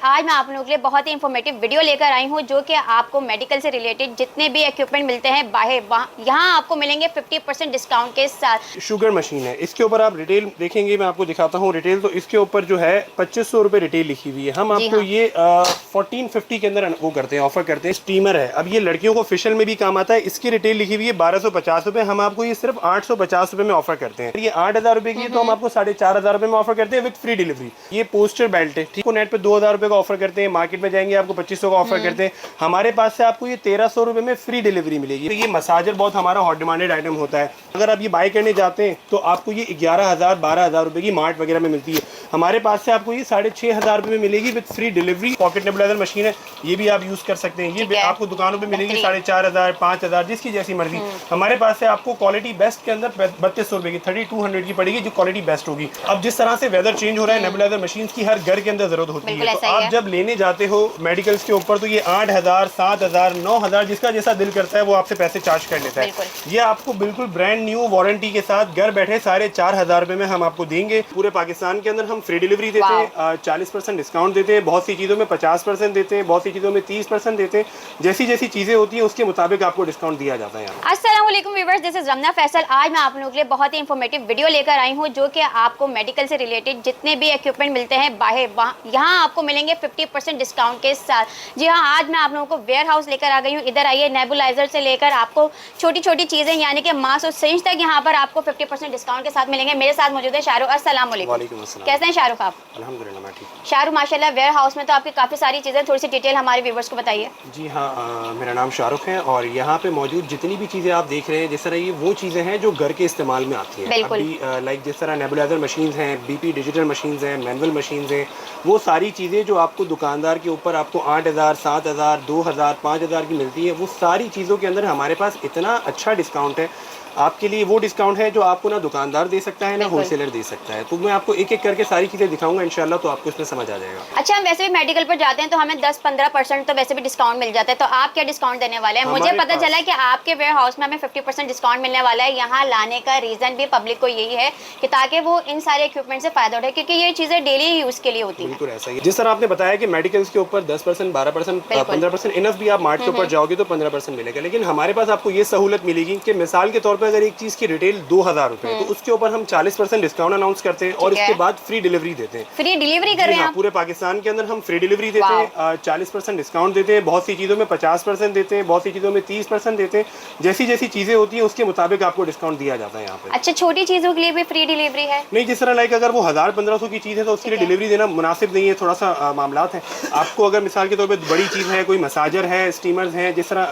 आज मैं आप लोगों के लिए बहुत ही इंफॉर्मेटिव वीडियो लेकर आई हूँ जो कि आपको मेडिकल से रिलेटेड जितने भी इक्विपमेंट मिलते हैं बाहर यहाँ आपको मिलेंगे 50% डिस्काउंट के साथ। शुगर मशीन है, इसके ऊपर आप रिटेल देखेंगे, मैं आपको दिखाता हूँ रिटेल। तो इसके ऊपर जो है 2500 रुपये रिटेल लिखी हुई है। हम आपको ये 1450 के अंदर वो करते हैं, ऑफर करते हैं। स्टीमर है, अब ये लड़कियों को फेशियल में भी काम आता है। इसकी रिटेल लिखी हुई है 1250 रुपये, हम आपको ये सिर्फ 850 रुपये में ऑफर करते हैं। ये 8000 रुपये की है तो हम आपको 4500 रुपये में ऑफर करते हैं विद फ्री डिलीवरी। ये पोस्टर बेल्ट है, ठीक है, नेट पे 2000 रुपये का ऑफर करते हैं, मार्केट में जाएंगे आपको 2500 का ऑफर करते हैं। हमारे पास से आपको ये 1300 रुपये में फ्री डिलीवरी मिलेगी। तो ये मसाजर बहुत हमारा हॉट डिमांडेड आइटम होता है। अगर आप ये बाय करने जाते हैं तो आपको ये 11000 12000 रुपये की मार्ट वगैरह में मिलती है। हमारे पास से आपको ये 6500 रुपये में मिलेगी with free delivery. Pocket nebuliser machine है, ये भी आप यूज कर सकते हैं। ये आपको दुकानों पे मिलेगी 4500 5000 जिसकी जैसी मर्जी। हमारे पास से आपको क्वालिटी बेस्ट के अंदर 3200 रुपये की 3200 की पड़ेगी, जो क्वालिटी बेस्ट होगी। अब जिस तरह से वेदर चेंज हो रहा है, नेबुलाइजर मशीन की हर घर के अंदर जरूरत होती है। तो आप जब लेने जाते हो मेडिकल्स के ऊपर तो ये 8000 7000 9000 जिसका जैसा दिल करता है वो आपसे पैसे चार्ज कर लेता है। ये आपको बिल्कुल ब्रांड न्यू वारंटी के साथ घर बैठे 4500 रुपये में हम आपको देंगे। पूरे पाकिस्तान के अंदर हम फ्री डिलीवरी देते हैं, 40% डिस्काउंट देते हैं, बहुत सी चीज़ों में 50% देते हैं, बहुत सी चीज़ों में 30% देते हैं। जैसी जैसी चीज़ें होती हैं उसके मुताबिक आपको डिस्काउंट दिया जाता है। अस्सलाम वालेकुम viewers, this is Ramna Faisal. आज मैं आप लोगों के लिए बहुत ही इंफॉर्मेटिव वीडियो लेकर आई हूँ जो कि आपको मेडिकल से रिलेटेड जितने भी इक्विपमेंट मिलते हैं बाहर यहाँ आपको मिलेंगे 50% डिस्काउंट के साथ। जी हाँ, आज मैं आप लोगों को वेयर हाउस लेकर आ गई हूँ। इधर आइए, नेबुलाइजर से लेकर आपको छोटी छोटी चीज़ें यानी कि मास्क और सिरिंज तक यहाँ पर आपको 50% डिस्काउंट के साथ मिलेंगे। मेरे साथ मौजूद है शाहरुख। अस्सलाम वालेकुम। कैसे हैं शाहरुख आप? अल्हम्दुलिल्लाह मैं ठीक। शाहरुख माशाल्लाह वेयर हाउस में तो आपकी काफ़ी सारी चीज़ें, थोड़ी सी डिटेल हमारे व्यूवर्स को बताइए। जी हाँ, मेरा नाम शाहरुख है और यहाँ पे मौजूद जितनी भी चीज़ें आप देख रहे हैं, जिस तरह ये वो चीज़ें हैं जो घर के इस्तेमाल में आती हैं। अभी लाइक जिस तरह नेबुलाइजर मशीन्स हैं, बीपी डिजिटल मशीन्स हैं, मैनुअल मशीन्स हैं, वो सारी चीज़ें जो आपको दुकानदार के ऊपर आपको 8000 7000 2000 5000 की मिलती है, वो सारी चीज़ों के अंदर हमारे पास इतना अच्छा डिस्काउंट है। आपके लिए वो डिस्काउंट है जो आपको ना दुकानदार दे सकता है ना होलसेलर दे सकता है। तो मैं आपको एक एक करके सारी चीज़ें दिखाऊंगा इंशाल्लाह, तो आपको इसमें समझ आ जाएगा। अच्छा, हम वैसे भी मेडिकल पर जाते हैं तो हमें 10-15% तो वैसे भी डिस्काउंट मिल जाता है, तो आप क्या डिस्काउंट देने वाले हैं? मुझे पता चला है कि आपके वेयर हाउस में हमें 50% डिस्काउंट मिलने वाला है। यहाँ लाने का रीज़न भी पब्लिक को यही है कि ताकि वो इन सारे इक्विपमेंट से फायदा उठाए, क्योंकि ये चीज़ें डेली यूज़ के लिए होती है। बिल्कुल ऐसा ही, जिस तरह आपने बताया कि मेडिकल्स के ऊपर 10% 12% 15% इनफ भी आप मार्ट के ऊपर जाओगे तो 15% मिलेगा। लेकिन हमारे पास आपको ये सहूलत मिलेगी कि मिसाल के तौर पर अगर एक चीज़ की 2000 रुपए तो उसके ऊपर हम 40% डिस्काउंट अनाउंस करते हैं और इसके बाद फ्री डिलीवरी देते हैं। फ्री डिलीवरी कर रहे हैं पूरे पाकिस्तान के अंदर हम फ्री डिलीवरी देते हैं, 40% डिस्काउंट देते हैं, बहुत सी चीज़ों में 50% देते हैं, बहुत सी चीज़ों में 30% देते हैं। जैसी जैसी चीज़ें होती हैं उसके मुताबिक आपको डिस्काउंट दिया जाता है यहाँ पे। अच्छा, छोटी चीज़ों के लिए भी फ्री डिलीवरी है? नहीं, जिस तरह लाइक अगर वो 1000-1500 की चीज़ है तो उसके लिए डिलीवरी देना मुनासिब नहीं है, थोड़ा सा मामलात है। आपको अगर मिसाल के तौर पर बड़ी चीज़ है, कोई मसाजर है, स्टीमर्स हैं, जिस तरह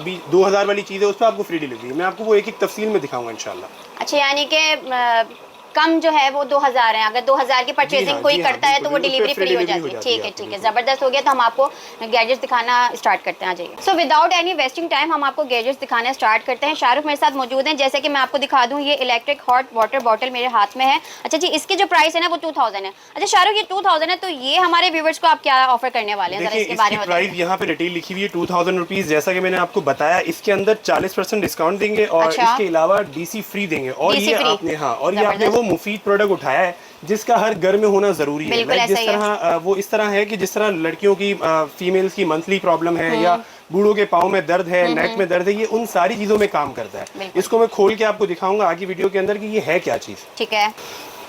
अभी 2000 वाली चीज़ है उस पर आपको फ्री डिलीवरी, मैं आपको वो एक एक तफसील में दिखाऊंगा इंशाल्लाह। अच्छा, यानी कि कम जो है वो 2000 है। अगर 2000 की परचेजिंग कोई करता है तो वो डिलीवरी फ्री हो जाती है। ठीक है, ठीक है, ज़बरदस्त हो गया। तो हम आपको गैजेट्स दिखाना स्टार्ट करते हैं। आ जाइए। So without any wasting time हम आपको गैजेट्स दिखाना स्टार्ट करते हैं। शाहरुख मेरे साथ मौजूद हैं। जैसे कि मैं आपको दिखा दूँ, ये इलेक्ट्रिक हॉट वाटर बॉटल मेरे हाथ में है। अच्छा जी, इसकी जो प्राइस है ना वो 2000 है। अच्छा शाहरुख, ये 2000 है तो ये हमारे व्यूवर्स को आप क्या ऑफर करने वाले हैं? इसके बारे में प्राइस यहाँ पे रिटेल लिखी हुई है 2000 रुपीज़। जैसा कि मैंने आपको बताया, इसके अंदर 40% डिस्काउंट देंगे और इसके अलावा डीसी फ्री देंगे। और ये आपने और ये आपने वो मुफीद प्रोडक्ट उठाया है जिसका हर घर में होना जरूरी है। जिस तरह वो इस तरह है कि जिस तरह लड़कियों की फीमेल्स की मंथली प्रॉब्लम है या बूढ़ों के पाँव में दर्द है, नेक में दर्द है, ये उन सारी चीजों में काम करता है। इसको मैं खोल के आपको दिखाऊंगा आगे वीडियो के अंदर कि ये है क्या चीज। ठीक है।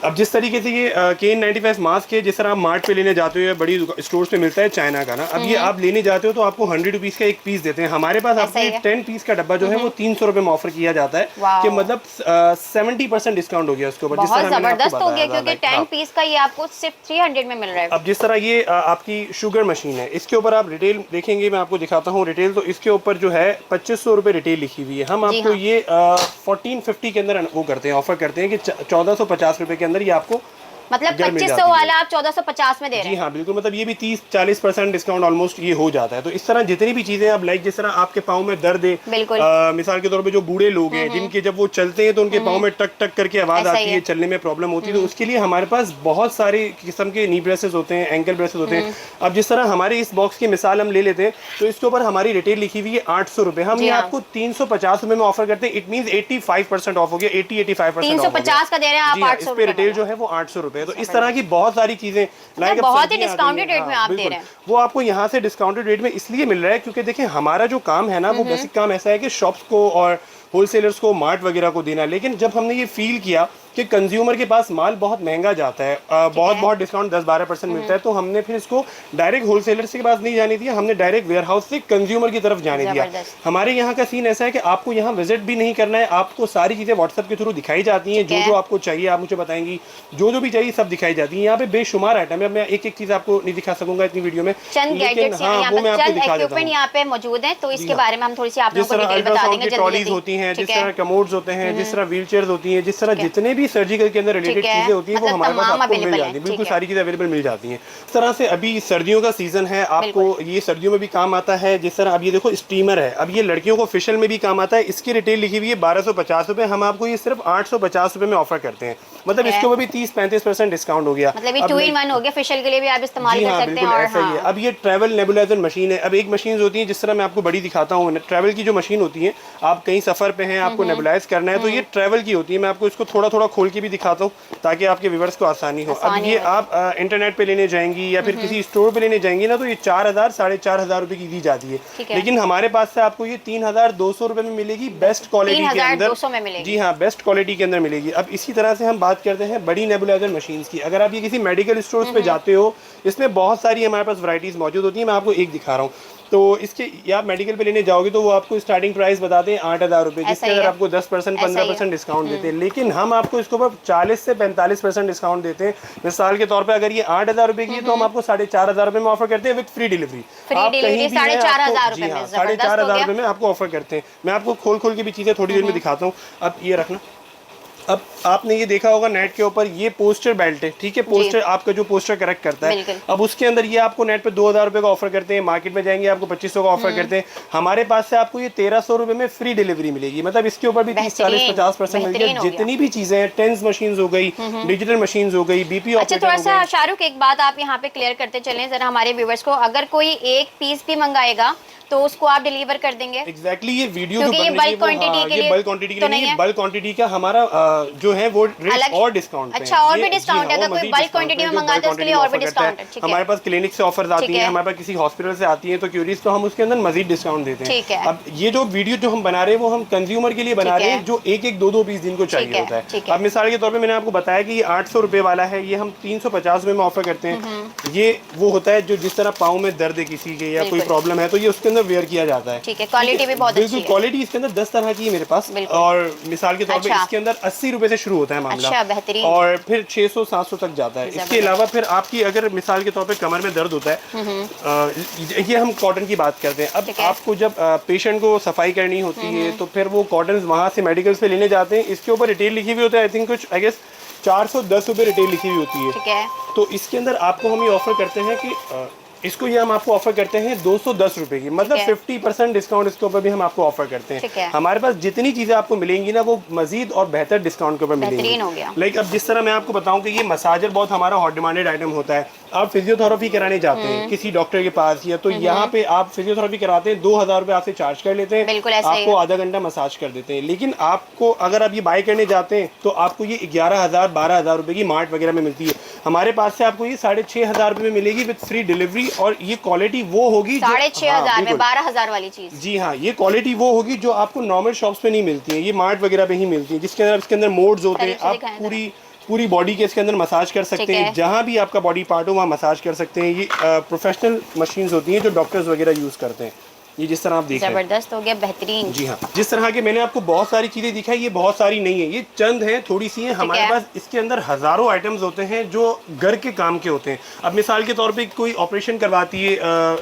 अब जिस तरीके से ये KN95 मास्क है, जिस तरह आप मार्ट पे लेने जाते हो या बड़ी स्टोर्स पे मिलता है चाइना का ना, अब ये आप लेने जाते हो तो आपको 100 रुपीज़ का एक पीस देते हैं। हमारे पास आपको 10 पीस का डब्बा जो है वो 300 रुपये में ऑफर किया जाता है कि मतलब 70% डिस्काउंट हो गया उसके ऊपर। बहुत जबरदस्त हो गया क्योंकि 10 पीस का ये आपको सिर्फ 300 में मिल रहा है। अब जिस तरह ये आपकी शुगर मशीन है, इसके ऊपर आप रिटेल देखेंगे, मैं आपको दिखाता हूँ रिटेल। तो इसके ऊपर जो है 2500 रुपये रिटेल लिखी हुई है। हम आपको ये 1450 के अंदर वो करते हैं, ऑफर करते हैं कि 1450 रुपये के अंदर ये आपको मतलब 2500 वाला आप 1450 में दे रहे हैं। जी हाँ बिल्कुल, मतलब ये भी 30-40% डिस्काउंट ऑलमोस्ट ये हो जाता है। तो इस तरह जितनी भी चीजें आप लाइक जिस तरह आपके पाँव में दर्द है, मिसाल के तौर पे जो बूढ़े लोग हैं जिनके जब वो चलते हैं तो उनके पाँव में टक टक करके आवाज आती है, चलने में प्रॉब्लम होती है, तो उसके लिए हमारे पास बहुत सारे किस्म के नी ब्रेसेस होते हैं, एंकल ब्रेसेस होते हैं। अब जिस तरह हमारे इस बॉक्स की मिसाल हम ले लेते हैं तो इसके ऊपर हमारी रिटेल लिखी हुई है 800 रुपए, हम ये आपको 350 रुपए में ऑफर करते हैं। इट मीन 85% ऑफ हो गया, 80-85% 350 का दे रहे हैं आप 800 रुपए। रिटेल जो है वो 800 रुपए रुपए। तो इस तरह की बहुत सारी चीजें लाइक बहुत ही डिस्काउंटेड रेट में आप दे रहे हैं। वो आपको यहाँ से डिस्काउंटेड रेट में इसलिए मिल रहा है क्योंकि देखिए हमारा जो काम है ना वो बेसिक काम ऐसा है कि शॉप्स को और होलसेलर्स को मार्ट वगैरह को देना, लेकिन जब हमने ये फील किया कि कंज्यूमर के पास माल बहुत महंगा जाता है, बहुत डिस्काउंट 10-12% मिलता है, तो हमने फिर इसको डायरेक्ट होलसेलर्स के पास नहीं जाने दिया, हमने डायरेक्ट वेयर हाउस से कंज्यूमर की तरफ जाने दिया। हमारे यहाँ का सीन ऐसा है कि आपको यहाँ विजिट भी नहीं करना है, आपको सारी चीज़ें व्हाट्सएप के थ्रू दिखाई जाती हैं, जो जो आपको चाहिए आप मुझे बताएंगी, जो भी चाहिए सब दिखाई जाती है। यहाँ पे बेशुमार आइटम है, मैं एक एक चीज़ आपको नहीं दिखा सकूंगा इतनी वीडियो में, लेकिन हाँ वो मैं आपको दिखा देता हूँ। यहाँ पे मौजूद है, तो इसके बारे में हम थोड़ी सी आप लोगों को डिटेल बता देंगे। ट्रॉलीज होती हैं, जिस तरह कमोड्स होते हैं, जिस तरह व्हील चेयर्स होती हैं, जिस तरह जितने भी सर्जिकल के अंदर रिलेटेड चीजें होती हैं वो हमारे पास आपको मिल जाती हैं, बिल्कुल सारी चीजें अवेलेबल मिल जाती हैं। इस तरह से अभी सर्दियों का सीजन है, आपको ये सर्दियों में भी काम आता है। जिस तरह अब ये देखो स्टीमर है, अब ये लड़कियों को फेशियल में भी काम आता है। इसकी रिटेल लिखी हुई है 1250 रुपए, हम आपको ये सिर्फ 850 रुपए में ऑफर करते हैं। मतलब इसके ऊपर भी 30-35% डिस्काउंट हो गया। मतलब ये 2 in 1 हो गया, फेशियल के लिए भी आप इस्तेमाल कर सकते हैं। और ऐसा ही है। अब ये ट्रैवल नेबुलाइजर मशीन है। अब एक मशीन होती है, जिस तरह मैं आपको बड़ी दिखाता हूँ, ट्रैवल की जो मशीन होती है, आप कहीं सफर पे हैं, आपको नेबुलाइज करना है, तो ये ट्रैवल की होती है। मैं आपको इसको थोड़ा थोड़ा खोल के भी दिखाता हूँ ताकि आपके व्यूअर्स को आसानी हो। अब ये आप इंटरनेट पे लेने जाएंगी या फिर किसी स्टोर पे लेने जाएंगी ना, तो ये 4000-4500 रुपए की दी जाती है, लेकिन हमारे पास से आपको ये 3200 रुपए में मिलेगी, बेस्ट क्वालिटी के अंदर। जी हाँ, बेस्ट क्वालिटी के अंदर मिलेगी। अब इसी तरह से हम बात करते हैं बड़ी नेबुलाइजर मशीन्स की। अगर आप ये किसी मेडिकल स्टोर्स पे जाते हो, इसमें बहुत सारी हमारे पास वैरायटीज मौजूद होती है। मैं आपको एक दिखा रहा हूँ, तो इसके आप मेडिकल पे लेने जाओगे तो वो आपको स्टार्टिंग प्राइस बताते हैं 8000 रुपए, जिसके अंदर आपको 10% 15% डिस्काउंट देते हैं, लेकिन हम आपको इसके ऊपर 40 से 45% डिस्काउंट देते हैं। मिसाल के तौर पे अगर ये 8000 रुपए की है तो हम आपको 4500 रुपए में ऑफर करते हैं विद फ्री डिलीवरी। 4500 रुपए में आपको ऑफर करते हैं। मैं आपको खोल खोल के भी चीजें थोड़ी देर में दिखाता हूँ। अब ये रखना, अब आपने ये देखा होगा नेट के ऊपर ये पोस्टर बेल्ट है, ठीक है, पोस्टर आपका जो पोस्टर करेक्ट करता है। अब उसके अंदर ये आपको नेट पे 2000 रुपए का ऑफर करते हैं, मार्केट में जाएंगे आपको 2500 का ऑफर करते हैं। हमारे पास से आपको ये 1300 रुपए में फ्री डिलीवरी मिलेगी। मतलब इसके ऊपर भी 30-40-50% मिल गया। जितनी भी चीजें हैं, टेंस मशीन हो गई, डिजिटल मशीन हो गई, बीपी। अच्छा, थोड़ा सा शाहरुख एक बात आप यहाँ पे क्लियर करते चलें जरा हमारे व्यूवर्स को, अगर कोई एक पीस भी मंगाएगा तो उसको आप डिलीवर कर देंगे? एग्जैक्टली ये वीडियो जो ये बल्क क्वांटिटी के लिए, बल्क क्वांटिटी के लिए बल्क क्वांटिटी का हमारा जो है वो रेट और डिस्काउंट। अच्छा, और भी डिस्काउंट है? अगर कोई बल्क क्वांटिटी में मंगाता है उसके लिए और भी डिस्काउंट है। हमारे पास क्लिनिक से ऑफर्स आती है, हमारे पास किसी हॉस्पिटल से आती है तो क्यूरीज, तो हम उसके अंदर मजीद डिस्काउंट देते हैं। अब ये जो वीडियो जो हम बना रहे हैं वो हम कंज्यूमर के लिए बना रहे हैं जो एक 2 पीस जिनको चाहिए होता है। अब मिसाल के तौर पर मैंने आपको बताया कि ये 800 रुपए वाला है, ये हम 350 रुपए में ऑफर करते हैं। ये वो होता है जो जिस तरह पाँव में दर्द है किसी के या कोई प्रॉब्लम है तो ये उसके अंदर वेयर किया जाता है। ठीक है, क्वालिटी भी बहुत अच्छी है। क्वालिटी इसके अंदर 10 तरह की है मेरे पास, और मिसाल के तौर पे इसके अंदर 80 रुपए से शुरू होता है मामला। अच्छा, बेहतरीन। और फिर 600-700 तक जाता है। इसके अलावा फिर आपकी अगर मिसाल के तौर पे कमर में दर्द होता है, ये हम कॉटन की बात करते हैं। अब आपको जब पेशेंट को सफाई करनी होती है तो फिर वो कॉटन वहाँ से मेडिकल से लेने जाते हैं। इसके ऊपर रिटेल लिखी हुई होता है, आई थिंक कुछ आई गेस 410 रुपए रिटेल लिखी हुई होती है। ठीक है, तो इसके अंदर आपको हम ये ऑफर करते हैं कि इसको ये हम आपको ऑफर करते हैं 210 रुपए की, मतलब 50% डिस्काउंट इसके ऊपर भी हम आपको ऑफर करते हैं। हमारे पास जितनी चीजें आपको मिलेंगी ना वो मजीद और बेहतर डिस्काउंट के ऊपर मिलेंगी। लाइक अब जिस तरह मैं आपको बताऊं कि ये मसाजर बहुत हमारा हॉट डिमांडेड आइटम होता है। आप फिजियोथेरेपी कराने जाते हैं किसी डॉक्टर के पास या तो यहाँ पे आप फिजियोथेरेपी कराते हैं, 2000 रुपए आपसे चार्ज कर लेते हैं, आपको आधा घंटा मसाज कर देते हैं। लेकिन आपको अगर आप ये बाय करने जाते हैं तो आपको ये 11,000-12,000 रुपए की मार्ट वगैरह में मिलती है। हमारे पास से आपको ये 6,500 रुपए में मिलेगी विद फ्री डिलीवरी, और ये क्वालिटी वो होगी 6,500 में 12,000 वाली चीज। जी हाँ, ये क्वालिटी वो होगी जो आपको नॉर्मल शॉप्स पे नहीं मिलती है, ये मार्ट वगैरह पे ही मिलती है, जिसके अंदर इसके अंदर मोड्स होते हैं। आप पूरी बॉडी के इसके अंदर मसाज कर सकते हैं, जहाँ भी आपका बॉडी पार्ट हो वहाँ मसाज कर सकते हैं। ये प्रोफेशनल मशीन्स होती हैं जो डॉक्टर्स वगैरह यूज करते हैं। ये जिस तरह आप देख रहे हैं जबरदस्त हो गया, बेहतरीन। जी हाँ, जिस तरह के मैंने आपको बहुत सारी चीजें दिखाई, ये बहुत सारी नहीं है, ये चंद हैं, थोड़ी सी हैं। हमारे पास इसके अंदर हजारों आइटम्स होते हैं जो घर के काम के होते हैं। अब मिसाल के तौर पे कोई ऑपरेशन करवाती है,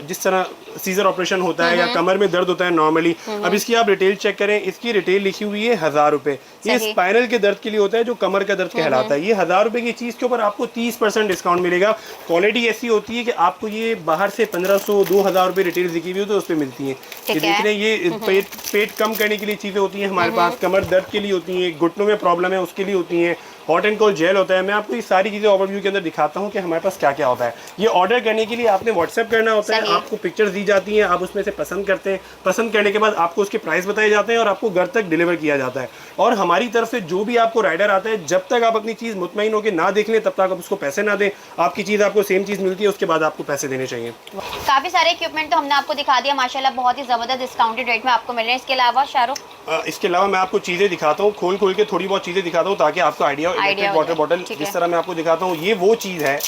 जिस तरह सीजर ऑपरेशन होता है या कमर में दर्द होता है नॉर्मली। अब इसकी आप रिटेल चेक करें, इसकी रिटेल लिखी हुई है 1000 रुपए। ये स्पाइनल के दर्द के लिए होता है जो कमर का दर्द कहलाता है। ये 1000 रुपए की चीज के ऊपर आपको 30% डिस्काउंट मिलेगा। क्वालिटी ऐसी होती है कि आपको ये बाहर से 1500-2000 रुपए रिटेल लिखी हुई हो तो उस पर मिलती है। ये पेट कम करने के लिए चीजें होती हैं हमारे पास, कमर दर्द के लिए होती हैं, घुटनों में प्रॉब्लम है उसके लिए होती हैं, हॉट एंड कोल्ड जेल होता है। मैं आपको ये सारी चीज़ें ओवरव्यू के अंदर दिखाता हूँ कि हमारे पास क्या क्या होता है। ये ऑर्डर करने के लिए आपने व्हाट्सएप करना होता है, आपको पिक्चर्स दी जाती हैं, आप उसमें से पसंद करते हैं, पसंद करने के बाद आपको उसके प्राइस बताए जाते हैं और आपको घर तक डिलीवर किया जाता है। और हमारी तरफ से जो भी आपको राइडर आता है, जब तक आप अपनी चीज़ मुतमईन होकर ना देख लें तब तक आप उसको पैसे ना दें। आपकी चीज़ आपको सेम चीज़ मिलती है, उसके बाद आपको पैसे देने चाहिए। काफ़ी सारे इक्विपमेंट तो हमने आपको दिखा दिया माशाल्लाह, बहुत ही ज़बरदस्त डिस्काउंटेड रेट में आपको मिल रहे हैं। इसके अलावा शाहरुख, इसके अलावा मैं आपको चीज़ें दिखाता हूँ, खोल खोल के थोड़ी बहुत चीज़ें दिखाता हूँ ताकि आपको आइडिया हो। इलेक्ट्रिक वाटर बॉटल जिस तरह मैं आपको दिखाता हूँ, ये वो चीज़ है,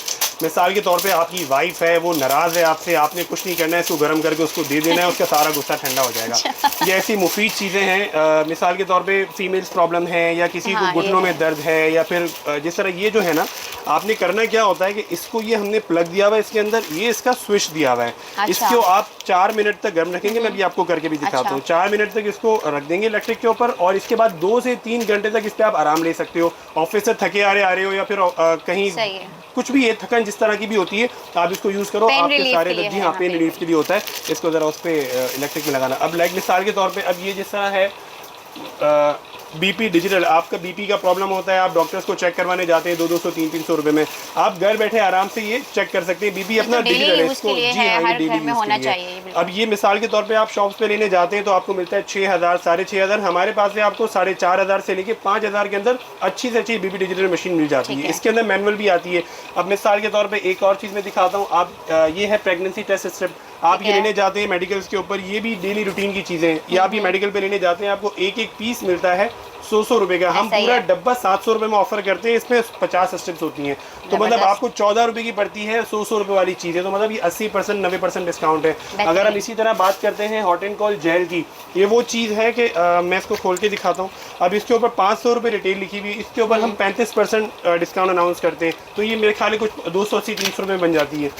मिसाल के तौर पे आपकी वाइफ है, वो नाराज़ है आपसे, आपने कुछ नहीं करना है, इसको गर्म करके उसको दे देना है, उसका सारा गुस्सा ठंडा हो जाएगा। ये ऐसी मुफीद चीज़ें हैं। मिसाल के तौर पे फीमेल्स प्रॉब्लम है या किसी को घुटनों में दर्द है, या फिर जिस तरह ये जो है ना, आपने करना क्या होता है कि इसको ये हमने प्लग दिया हुआ है इसके अंदर, ये इसका स्विच दिया हुआ है। इसको आप 4 मिनट तक गर्म रखेंगे, मैं भी आपको करके भी दिखाता हूँ। 4 मिनट तक इसको रख देंगे इलेक्ट्रिक के ऊपर और इसके बाद 2 से 3 घंटे तक इस पर आप आराम ले सकते हो। ऑफिस से थके आ रहे हो या फिर कहीं कुछ भी है, थकन जिस तरह की भी होती है, आप इसको यूज़ करो, आपके सारे दर्द। जी हाँ, पेन रिलीफ के लिए होता है। इसको ज़रा उस पर इलेक्ट्रिक में लगाना। अब लाइक मिसाल के तौर पे अब ये जिस तरह है बीपी डिजिटल, आपका बीपी का प्रॉब्लम होता है, आप डॉक्टर्स को चेक करवाने जाते हैं 200 300 रुपए में, आप घर बैठे आराम से ये चेक कर सकते हैं। बीपी अपना डिजिटल है, इसको जी हाँ, ये डेली यूज़ के लिए। अब ये मिसाल के तौर पे आप शॉप्स पे लेने जाते हैं तो आपको मिलता है 6000 6500। हमारे पास से आपको 4500 से लेके 5000 के अंदर अच्छी से अच्छी बीपी डिजिटल मशीन मिल जाती है। इसके अंदर मैनुअल भी आती है। अब मिसाल के तौर पर एक और चीज़ मैं दिखाता हूँ, आप ये है प्रेगनेंसी टेस्ट स्ट्रिप, आप ये लेने जाते हैं मेडिकल्स के ऊपर, ये भी डेली रूटीन की चीज़ें हैं। ये आप ये मेडिकल पे लेने जाते हैं, आपको एक एक पीस मिलता है 100 रुपए का। हम पूरा डब्बा 700 रुपए में ऑफर करते हैं, इसमें 50 स्ट्रिप्स होती हैं, तो मतलब आपको 14 रुपए की पड़ती है 100 रुपए वाली चीज़ है, तो मतलब ये 80% 90% डिस्काउंट है। अगर हम इसी तरह बात करते हैं हॉट एंड कोल्ड जेल की, ये वो चीज़ है कि मैं इसको खोल के दिखाता हूँ। अब इसके ऊपर 500 रुपये रिटेल लिखी हुई है, इसके ऊपर हम 35% डिस्काउंट अनाउंस करते हैं, तो ये मेरे ख्याल कुछ 280 300 रुपये बन जाती है।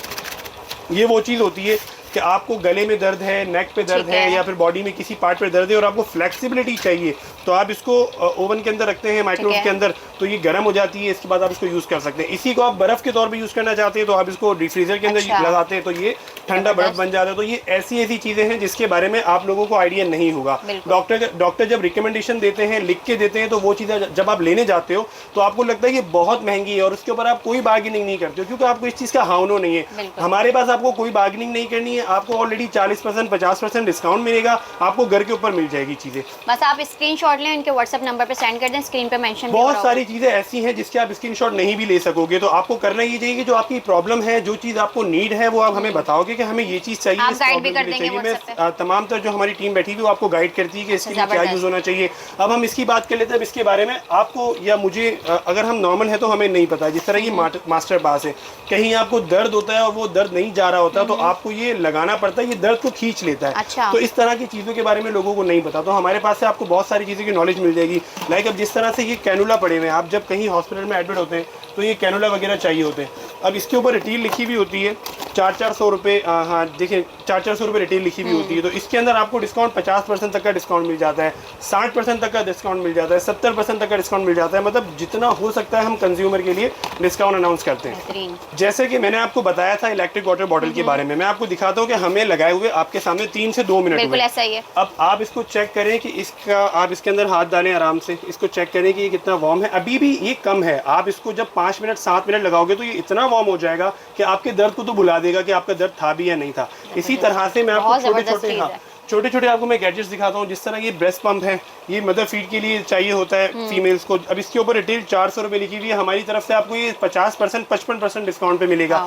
ये वो चीज़ होती है कि आपको गले में दर्द है, नेक पे दर्द है या फिर बॉडी में किसी पार्ट पे दर्द है और आपको फ्लेक्सिबिलिटी चाहिए, तो आप इसको ओवन के अंदर रखते हैं, माइक्रोवेव के अंदर, तो ये गर्म हो जाती है। इसके बाद आप इसको यूज़ कर सकते हैं। इसी को आप बर्फ़ के तौर पे यूज़ करना चाहते हैं तो आप इसको डीप फ्रीजर के अंदर लगाते हैं तो ये ठंडा बर्फ़ बन जाता है। तो ये ऐसी चीज़ें हैं जिसके बारे में आप लोगों को आइडिया नहीं होगा। डॉक्टर जब रिकमेंडेशन देते हैं, लिख के देते हैं, तो वो चीज़ें जब आप लेने जाते हो तो आपको लगता है ये बहुत महंगी है और उसके ऊपर आप कोई बार्गेनिंग नहीं करते हो, क्योंकि आपको इस चीज़ का हावनो नहीं है। हमारे पास आपको कोई बार्गेनिंग नहीं करनी है, आपको ऑलरेडी 40% 50% डिस्काउंट मिलेगा, आपको घर के ऊपर मिल जाएगी चीज़ें। बस आप स्क्रीनशॉट लें, उनके व्हाट्सएप नंबर पे सेंड कर दें, स्क्रीन पे मेंशन। बहुत सारी चीज़ें ऐसी हैं जिसके आप स्क्रीनशॉट नहीं भी ले सकोगे, तो आपको करना ये चाहिए कि जो आपकी प्रॉब्लम है, जो चीज़ आपको नीड है, वो आप हमें बताओगे कि हमें ये चीज़ चाहिए, आप गाइड भी कर देंगे। मैं तमाम तर जो हमारी टीम बैठी हुई वो आपको गाइड करती है कि इसके लिए क्या यूज़ होना चाहिए। अब हम इसकी बात कर लेते हैं, अब इसके बारे में आपको या मुझे, अगर हम नॉर्मल है तो हमें नहीं पता, जिस तरह की मास्टर बास है, कहीं आपको दर्द होता है और वो दर्द नहीं जा रहा होता तो आपको ये लगाना पड़ता है, ये दर्द को खींच लेता है। अच्छा। तो इस तरह की चीज़ों के बारे में लोगों को नहीं पता, तो हमारे पास से आपको बहुत सारी चीज़ों की नॉलेज मिल जाएगी। लाइक अब जिस तरह से ये कैनुला पड़े हुए हैं, आप जब कहीं हॉस्पिटल में एडमिट होते हैं तो ये कैनुला वगैरह चाहिए होते हैं। अब इसके ऊपर रिटेल लिखी हुई होती है 400 रुपये, हाँ देखिए 400 रुपये रिटेल लिखी हुई होती है, तो इसके अंदर आपको डिस्काउंट 50% तक का डिस्काउंट मिल जाता है, 60% तक का डिस्काउंट मिल जाता है, 70% तक का डिस्काउंट मिल जाता है। मतलब जितना हो सकता है हम कंज्यूमर के लिए डिस्काउंट अनाउंस करते हैं। जैसे कि मैंने आपको बताया था इलेक्ट्रिक वाटर बॉटल के बारे में, मैं आपको दिखाता हूँ कि हमें लगाए हुए आपके सामने 3 से 2 मिनट बिल्कुल ऐसा ही है। अब आप इसको चेक करें कि इसका, आप इसके अंदर हाथ डालें आराम से, इसको चेक करें कि ये कितना वार्म है। अभी भी ये कम है, आप इसको जब 5 मिनट 7 मिनट लगाओगे तो ये इतना वार्म हो जाएगा कि आपके दर्द को तो भुला देगा कि आपका दर्द था भी या नहीं था। इसी तरह से मैं आपको छोटे छोटे आपको मैं गैजेट्स दिखाता हूँ। जिस तरह ये ब्रेस्ट पंप है, ये मदर फीड के लिए चाहिए होता है फीमेल्स को। अब इसके ऊपर रिटेल 400 रुपये लिखी हुई है, हमारी तरफ से आपको ये 50% 55% डिस्काउंट पे मिलेगा।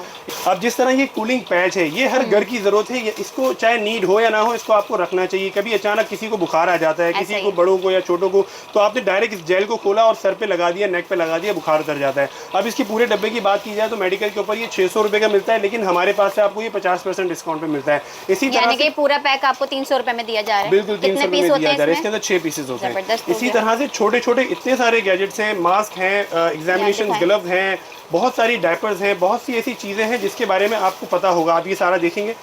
अब जिस तरह ये कूलिंग पैच है, ये हर घर की जरूरत है, इसको चाहे नीड हो या ना हो, इसको आपको रखना चाहिए। कभी अचानक किसी को बुखार आ जाता है, किसी को, बड़ों को या छोटों को, तो आपने डायरेक्ट इस जेल को खोला और सर पे लगा दिया, नेक पे लगा दिया, बुखार उतर जाता है। अब इसकी पूरे डब्बे की बात की जाए तो मेडिकल के ऊपर ये 600 रुपये का मिलता है, लेकिन हमारे पास से आपको ये 50% डिस्काउंट पे मिलता है। इसी तरह से पूरा पैक आपको 300 रुपये में दिया जा रहा है। बिल्कुल 300 रुपये में दिया जा रहा है। इसके अंदर 6 पीसेस होते हैं। इसी तरह से छोटे छोटे इतने सारे गैजेट्स हैं, मास्क हैं, एग्जामिनेशन ग्लव हैं, बहुत सारी डायपर्स हैं, बहुत सी ऐसी चीज़ें हैं जिसके बारे में आपको पता होगा। आप ये सारा देखेंगे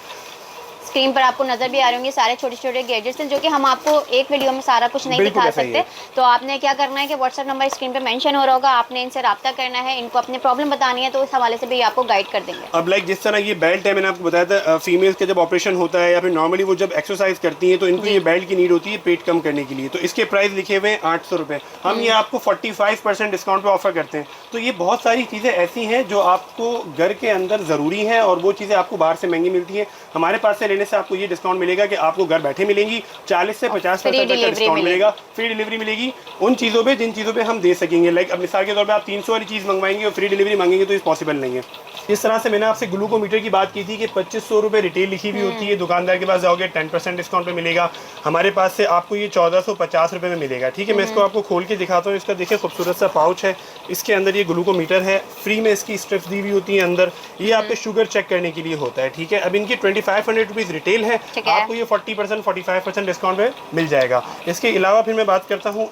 स्क्रीन पर आपको नजर भी आ रहे होंगे सारे छोटे छोटे गैजेट्स हैं, जो कि हम आपको एक वीडियो में सारा कुछ नहीं बिल्कुल दिखा ऐसा ही सकते। है। तो आपने क्या करना है कि व्हाट्सएप नंबर स्क्रीन पे मेंशन हो रहा होगा, आपने इनसे रब्ता करना है, इनको अपनी प्रॉब्लम बतानी है, तो उस हवाले से भी आपको गाइड कर देंगे। अब लाइक जिस तरह ये बेल्ट है, मैंने आपको बताया था फीमेल्स का जब ऑपरेशन होता है या फिर नॉर्मली वो जब एक्सरसाइज करती हैं तो इनको ये बेल्ट की नीड होती है पेट कम करने के लिए। तो इसके प्राइस लिखे हुए हैं 800 रुपये, हम ये आपको 45% डिस्काउंट पे ऑफर करते हैं। तो ये बहुत सारी चीज़ें ऐसी हैं जो आपको घर के अंदर ज़रूरी हैं और वो चीज़ें आपको बाहर से महंगी मिलती हैं। हमारे पास से लेने से आपको ये डिस्काउंट मिलेगा कि आपको घर बैठे मिलेंगी, 40 से 50% तक का डिस्काउंट मिलेगा, फ्री डिलीवरी मिलेगी उन चीज़ों पे जिन चीज़ों पे हम दे सकेंगे। लाइक अब मिसाल के तौर पे आप 300 वाली चीज़ मंगवाएंगे और फ्री डिलीवरी मांगेंगे तो इस पॉसिबल नहीं है। इस तरह से मैंने आपसे ग्लूकोमीटर की बात की थी कि 2500 रुपये रिटेल लिखी हुई होती है, दुकानदार के पास जाओगे 10% डिस्काउंट पे मिलेगा। हमारे पास से आपको ये 1450 रुपये में मिलेगा। ठीक है, मैं इसको आपको खोल के दिखाता हूँ। इसका देखिए खूबसूरत सा पाउच है, इसके अंदर ये ग्लूकोमीटर है, फ्री में इसकी स्ट्रिप्स दी हुई होती है अंदर, ये आपके शुगर चेक करने के लिए होता है। ठीक है, अब इनकी 2500 रुपीज़ रिटेल है, आपको ये 40% 45% डिस्काउंट पे मिल जाएगा। इसके अलावा फिर मैं बात करता हूँ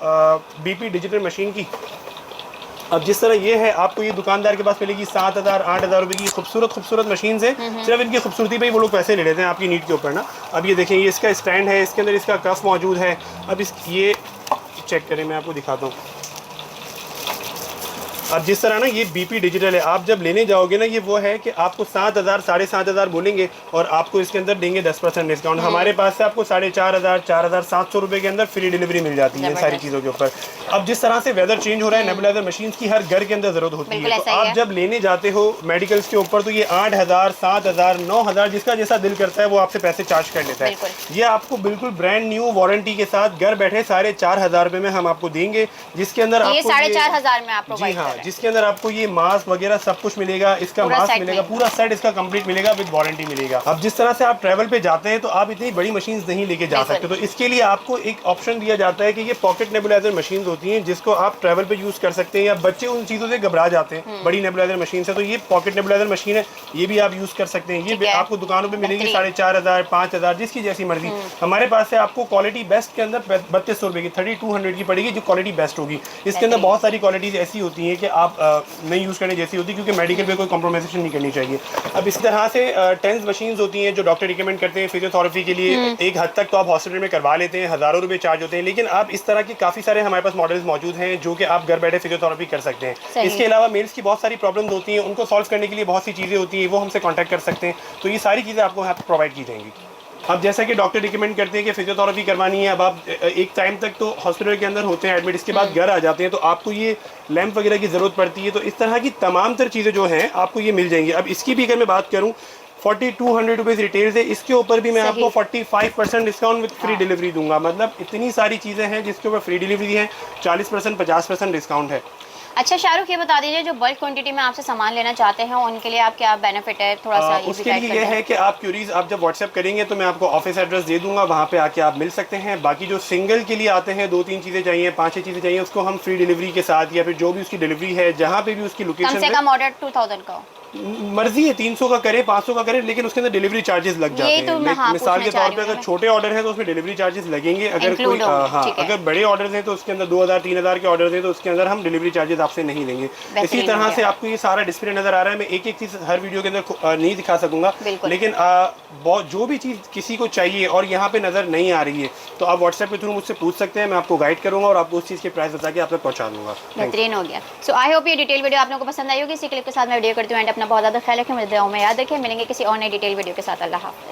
BP डिजिटल मशीन की। अब जिस तरह ये है, आपको ये दुकानदार के पास मिलेगी 7000 8000 रुपये की खूबसूरत मशीन है। सिर्फ इनकी खूबसूरती पे ही वो लोग पैसे ले लेते हैं आपकी नीड के ऊपर ना। अब ये देखें, ये इसका स्टैंड है, इसके अंदर इसका कफ मौजूद है। अब ये चेक करें, मैं आपको दिखाता हूँ। अब जिस तरह ना ये BP डिजिटल है, आप जब लेने जाओगे ना, ये वो है कि आपको 7000 7500 बोलेंगे और आपको इसके अंदर देंगे 10% डिस्काउंट। हमारे पास से आपको 4500 4700 रुपये के अंदर फ्री डिलीवरी मिल जाती है सारी चीज़ों के ऊपर। अब जिस तरह से वेदर चेंज हो रहा है, नेबुलाइजर मशीन की हर घर के अंदर ज़रूरत होती है। तो आप जब लेने जाते हो मेडिकल्स के ऊपर, तो ये 8000 7000 9000 जिसका जैसा दिल करता है वो आपसे पैसे चार्ज कर लेता है। ये आपको बिल्कुल ब्रांड न्यू वारंटी के साथ घर बैठे 4500 रुपये में हम आपको देंगे, जिसके अंदर आपको 4500 में आप जी हाँ, जिसके अंदर आपको ये मास्क वगैरह सब कुछ मिलेगा, इसका मास्क मिलेगा, पूरा सेट इसका कंप्लीट मिलेगा, विद वारंटी मिलेगा। अब जिस तरह से आप ट्रैवल पे जाते हैं तो आप इतनी बड़ी मशीन्स नहीं लेके जा सकते, तो इसके लिए आपको एक ऑप्शन दिया जाता है कि ये पॉकेट नेबुलाइजर मशीन्स होती हैं जिसको आप ट्रैवल पे यूज कर सकते हैं। या बच्चे उन चीज़ों से घबरा जाते हैं बड़ी नेबुलाइजर मशीन से, तो ये पॉकेट नेबुलाइजर मशीन है, ये भी आप यूज कर सकते हैं। ये आपको दुकानों पे मिलेंगी 4500 5000 जिसकी जैसी मर्जी। हमारे पास से आपको क्वालिटी बेस्ट के अंदर 3200 रुपये की 3200 की पड़ेगी, जो क्वालिटी बेस्ट होगी। इसके अंदर बहुत सारी क्वालिटीज ऐसी होती हैं कि आप नहीं यूज़ करने जैसी होती है, क्योंकि मेडिकल पे कोई कॉम्प्रोमाइजेशन नहीं करनी चाहिए। अब इस तरह से टेंस मशीन्स होती हैं जो डॉक्टर रिकमेंड करते हैं फिजियोथेरेपी के लिए। एक हद तक तो आप हॉस्पिटल में करवा लेते हैं, हज़ारों रुपए चार्ज होते हैं, लेकिन आप इस तरह की काफ़ी सारे हमारे पास मॉडल्स मौजूद हैं जो कि आप घर बैठे फिजियोथेरेपी कर सकते हैं। इसके अलावा मेल्स की बहुत सारी प्रॉब्लम्स होती हैं, उनको सॉल्व करने के लिए बहुत सी चीज़ें होती हैं, वो हमसे कॉन्टैक्ट कर सकते हैं। तो ये सारी चीज़ें आपको यहाँ पर प्रोवाइड की जाएंगी। अब जैसा कि डॉक्टर रिकमेंड करते हैं कि फिजियोथेरेपी करवानी है, अब आप एक टाइम तक तो हॉस्पिटल के अंदर होते हैं एडमिट, इसके बाद घर आ जाते हैं तो आपको ये लैंप वगैरह की ज़रूरत पड़ती है। तो इस तरह की तमाम तर चीज़ें जो हैं आपको ये मिल जाएंगी। अब इसकी भी अगर मैं बात करूँ, 4200 रुपीज़ रिटेल है, इसके ऊपर भी मैं आपको 45% डिस्काउंट विद फ्री डिलीवरी दूंगा। मतलब इतनी सारी चीज़ें हैं जिसके ऊपर फ्री डिलीवरी है, 40% 50% डिस्काउंट है। अच्छा शाहरुख, ये बता दीजिए जो बल्क क्वांटिटी में आपसे सामान लेना चाहते हैं उनके लिए आप क्या बेनिफिट है, थोड़ा सा उसके लिए ये है कि आप क्यूरीज आप जब व्हाट्सएप करेंगे तो मैं आपको ऑफिस एड्रेस दे दूंगा, वहाँ पे आके आप मिल सकते हैं। बाकी जो सिंगल के लिए आते हैं 2-3 चीज़ें चाहिए 5-6 चीज़ें चाहिए, उसको हम फ्री डिलीवरी के साथ या फिर जो भी उसकी डिलीवरी है जहाँ पे भी उसकी लोकेशन कम से कम ऑर्डर 2000 का मर्जी है, 300 का करे 500 का करे, लेकिन उसके अंदर डिलीवरी चार्जेस लग जाते हैं। मिसाल के तौर पे अगर छोटे ऑर्डर हैं तो उसमें डिलीवरी चार्जेस लगेंगे। अगर कोई अगर बड़े ऑर्डर हैं तो उसके अंदर 2000-3000 के ऑर्डर हैं तो उसके अंदर हम डिलीवरी चार्जेस आपसे नहीं लेंगे। इसी तरह से आपको ये सारा डिस्प्ले नजर आ रहा है। मैं एक एक चीज़ हर वीडियो के अंदर नहीं दिखा सकूंगा, लेकिन जो भी चीज़ किसी को चाहिए और यहाँ पे नजर नहीं आ रही है तो आप व्हाट्सएप के थ्रू मुझसे पूछ सकते हैं, मैं आपको गाइड करूंगा और आपको उस चीज़ के प्राइस बता के आप तक पहुँचा दूंगा। बेहतरीन हो गया। सो आई होप ये डिटेल वीडियो आप लोगों को पसंद आई होगी। इसी क्लिप के साथ मैं वीडियो करती हूँ एंड अपना बहुत ज़्यादा ख्याल रखें, मुझे दुआओं में याद रखें। मिलेंगे किसी और नई डिटेल वीडियो के साथ। अल्लाह हाफ़िज़।